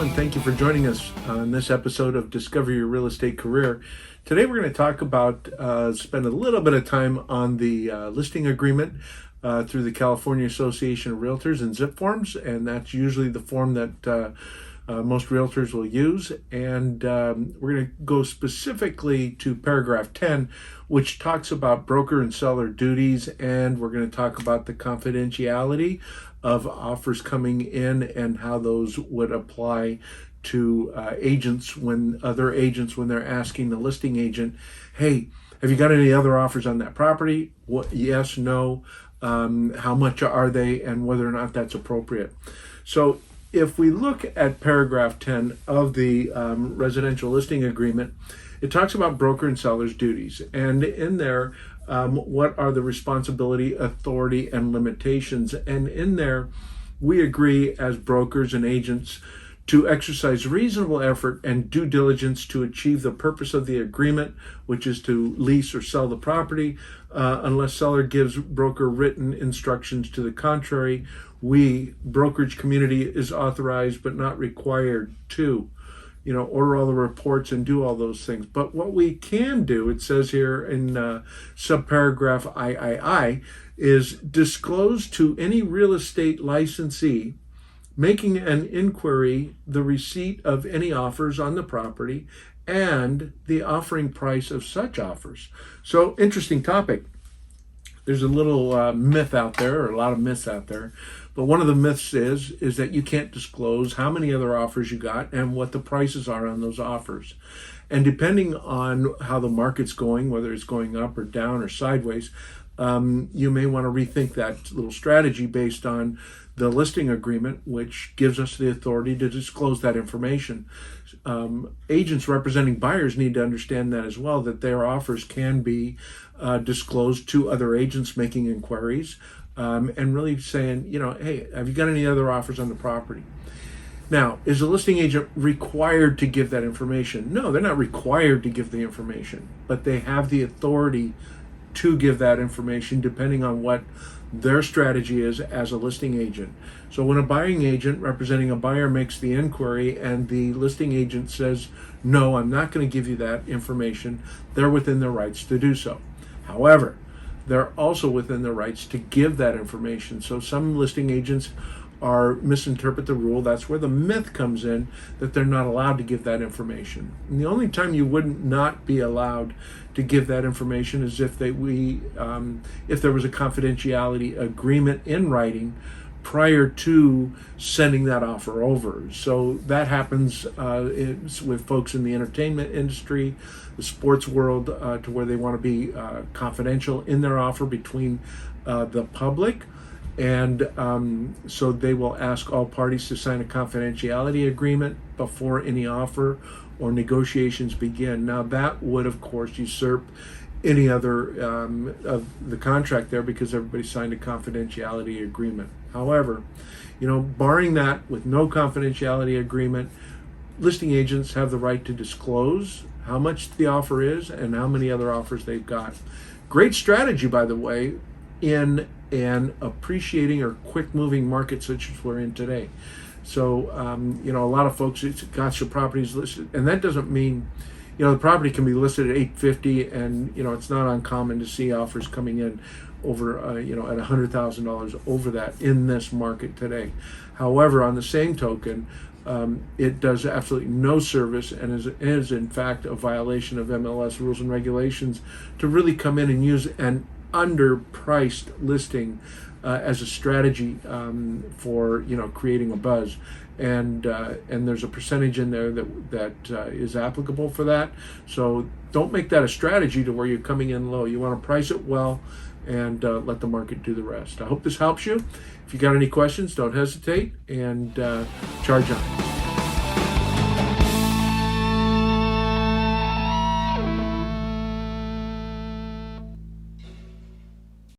and thank you for joining us on this episode of Discover Your Real Estate Career. Today we're going to talk about, spend a little bit of time on the listing agreement through the California Association of Realtors and ZIP forms, and that's usually the form that most realtors will use. And we're going to go specifically to paragraph 10, which talks about broker and seller duties, and we're going to talk about the confidentiality of offers coming in and how those would apply to agents when they're asking the listing agent, hey, have you got any other offers on that property? What? Yes, no, how much are they, and whether or not that's appropriate. So if we look at paragraph 10 of the residential listing agreement, it talks about broker and seller's duties. And in there, what are the responsibility, authority, and limitations? And in there, we agree as brokers and agents to exercise reasonable effort and due diligence to achieve the purpose of the agreement, which is to lease or sell the property, unless seller gives broker written instructions to the contrary. We, brokerage community, is authorized but not required to, order all the reports and do all those things. But what we can do, it says here in subparagraph III, is disclose to any real estate licensee making an inquiry the receipt of any offers on the property and the offering price of such offers. So, interesting topic. There's a little myth out there, or a lot of myths out there, but one of the myths is that you can't disclose how many other offers you got and what the prices are on those offers. And depending on how the market's going, whether it's going up or down or sideways, you may want to rethink that little strategy based on the listing agreement, which gives us the authority to disclose that information. Agents representing buyers need to understand that as well, that their offers can be disclosed to other agents making inquiries, and really saying, hey, have you got any other offers on the property? Now, is a listing agent required to give that information? No, they're not required to give the information, but they have the authority to give that information depending on what their strategy is as a listing agent. So when a buying agent representing a buyer makes the inquiry and the listing agent says, no, I'm not going to give you that information, they're within their rights to do so. However, they're also within their rights to give that information. So some listing agents misinterpret the rule. That's where the myth comes in, that they're not allowed to give that information. And the only time you wouldn't not be allowed to give that information is if there was a confidentiality agreement in writing prior to sending that offer over. So that happens with folks in the entertainment industry, the sports world, to where they want to be confidential in their offer between the public. And so they will ask all parties to sign a confidentiality agreement before any offer or negotiations begin. Now that would, of course, usurp any other of the contract there, because everybody signed a confidentiality agreement. However, barring that, with no confidentiality agreement, listing agents have the right to disclose how much the offer is and how many other offers they've got. Great strategy, by the way, in an appreciating or quick moving market such as we're in today. So, a lot of folks, it's got your properties listed, and that doesn't mean, the property can be listed at $850, and, it's not uncommon to see offers coming in over, at $100,000 over that in this market today. However, on the same token, it does absolutely no service and is in fact a violation of MLS rules and regulations to really come in and use an underpriced listing as a strategy for creating a buzz, and there's a percentage in there that is applicable for that. So don't make that a strategy to where you're coming in low. You want to price it well and let the market do the rest. I hope this helps you. If you got any questions, don't hesitate, and charge on.